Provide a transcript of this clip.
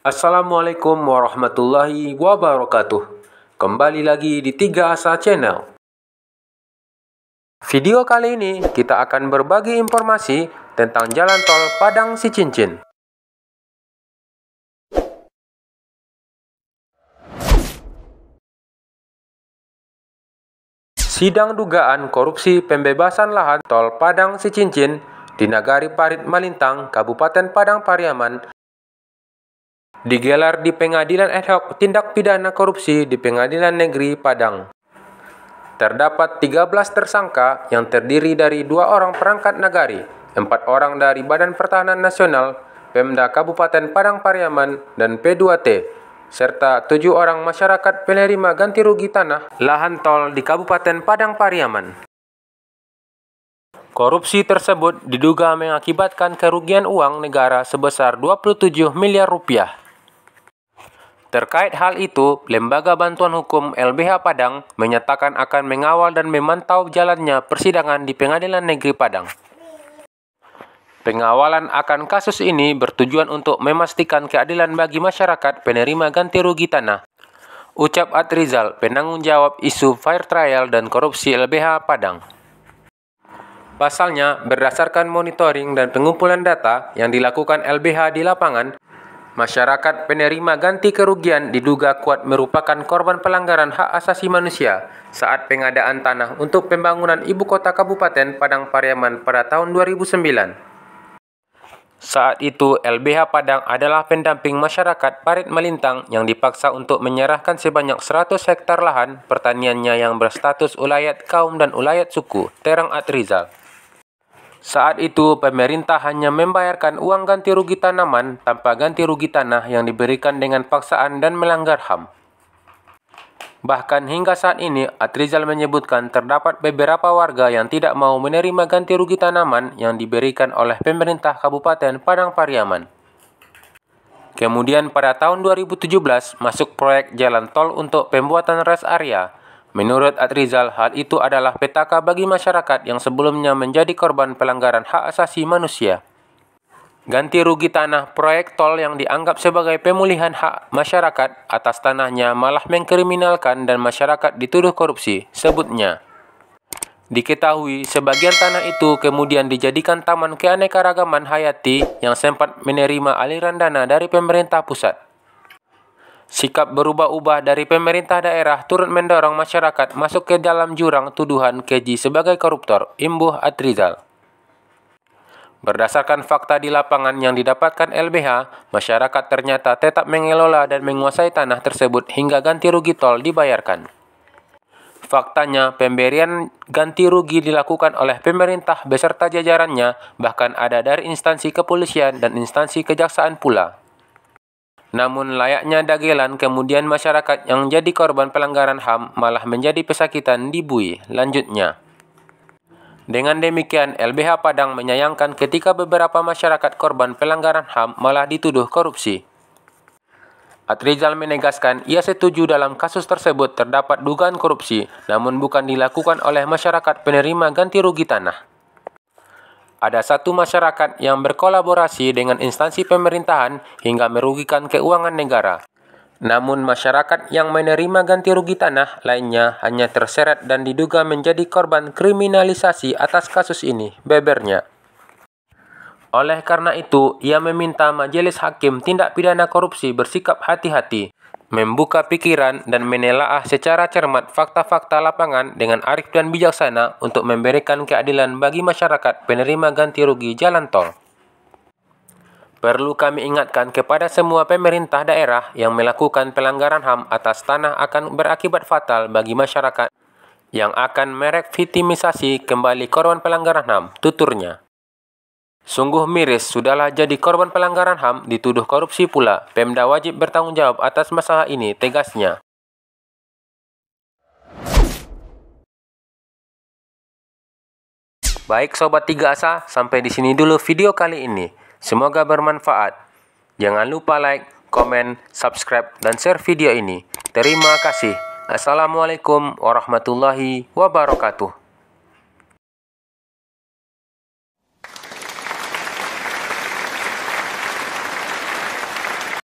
Assalamualaikum warahmatullahi wabarakatuh. Kembali lagi di 3 Asa Channel. Video kali ini kita akan berbagi informasi tentang Jalan Tol Padang Sicincin. Sidang dugaan korupsi pembebasan lahan Tol Padang Sicincin di Nagari Parit Malintang, Kabupaten Padang Pariaman digelar di Pengadilan Ad Hoc Tindak Pidana Korupsi di Pengadilan Negeri Padang. Terdapat 13 tersangka yang terdiri dari 2 orang perangkat nagari, 4 orang dari Badan Pertahanan Nasional, Pemda Kabupaten Padang Pariaman, dan P2T, serta 7 orang masyarakat penerima ganti rugi tanah lahan tol di Kabupaten Padang Pariaman. Korupsi tersebut diduga mengakibatkan kerugian uang negara sebesar 27 miliar rupiah. Terkait hal itu, Lembaga Bantuan Hukum LBH Padang menyatakan akan mengawal dan memantau jalannya persidangan di Pengadilan Negeri Padang. Pengawalan akan kasus ini bertujuan untuk memastikan keadilan bagi masyarakat penerima ganti rugi tanah, ucap Adrizal, penanggung jawab isu fair trial dan korupsi LBH Padang. Pasalnya, berdasarkan monitoring dan pengumpulan data yang dilakukan LBH di lapangan, masyarakat penerima ganti kerugian diduga kuat merupakan korban pelanggaran hak asasi manusia saat pengadaan tanah untuk pembangunan ibu kota Kabupaten Padang Pariaman pada tahun 2009. Saat itu, LBH Padang adalah pendamping masyarakat Parit Malintang yang dipaksa untuk menyerahkan sebanyak 100 hektar lahan pertaniannya yang berstatus ulayat kaum dan ulayat suku, terang Adrizal. Saat itu, pemerintah hanya membayarkan uang ganti rugi tanaman tanpa ganti rugi tanah yang diberikan dengan paksaan dan melanggar HAM. Bahkan hingga saat ini, Adrizal menyebutkan terdapat beberapa warga yang tidak mau menerima ganti rugi tanaman yang diberikan oleh pemerintah Kabupaten Padang Pariaman. Kemudian pada tahun 2017 masuk proyek jalan tol untuk pembuatan rest area. Menurut Adrizal, hal itu adalah petaka bagi masyarakat yang sebelumnya menjadi korban pelanggaran hak asasi manusia. Ganti rugi tanah proyek tol yang dianggap sebagai pemulihan hak masyarakat atas tanahnya malah mengkriminalkan dan masyarakat dituduh korupsi, sebutnya. Diketahui, sebagian tanah itu kemudian dijadikan taman keanekaragaman hayati yang sempat menerima aliran dana dari pemerintah pusat. Sikap berubah-ubah dari pemerintah daerah turut mendorong masyarakat masuk ke dalam jurang tuduhan keji sebagai koruptor, imbuh Adrizal. Berdasarkan fakta di lapangan yang didapatkan LBH, masyarakat ternyata tetap mengelola dan menguasai tanah tersebut hingga ganti rugi tol dibayarkan. Faktanya, pemberian ganti rugi dilakukan oleh pemerintah beserta jajarannya, bahkan ada dari instansi kepolisian dan instansi kejaksaan pula. Namun layaknya dagelan, kemudian masyarakat yang jadi korban pelanggaran HAM malah menjadi pesakitan dibui, lanjutnya. Dengan demikian, LBH Padang menyayangkan ketika beberapa masyarakat korban pelanggaran HAM malah dituduh korupsi. Adrizal menegaskan ia setuju dalam kasus tersebut terdapat dugaan korupsi, namun bukan dilakukan oleh masyarakat penerima ganti rugi tanah. Ada satu masyarakat yang berkolaborasi dengan instansi pemerintahan hingga merugikan keuangan negara. Namun masyarakat yang menerima ganti rugi tanah lainnya hanya terseret dan diduga menjadi korban kriminalisasi atas kasus ini, bebernya. Oleh karena itu, ia meminta Majelis Hakim Tindak Pidana Korupsi bersikap hati-hati, membuka pikiran dan menelaah secara cermat fakta-fakta lapangan dengan arif dan bijaksana untuk memberikan keadilan bagi masyarakat penerima ganti rugi jalan tol. Perlu kami ingatkan kepada semua pemerintah daerah yang melakukan pelanggaran HAM atas tanah akan berakibat fatal bagi masyarakat yang akan merekvitimisasi kembali korban pelanggaran HAM, tuturnya. Sungguh miris, sudahlah jadi korban pelanggaran HAM, dituduh korupsi pula. Pemda wajib bertanggung jawab atas masalah ini, tegasnya. Baik Sobat 3 Asa, sampai di sini dulu video kali ini. Semoga bermanfaat. Jangan lupa like, komen, subscribe, dan share video ini. Terima kasih. Assalamualaikum warahmatullahi wabarakatuh.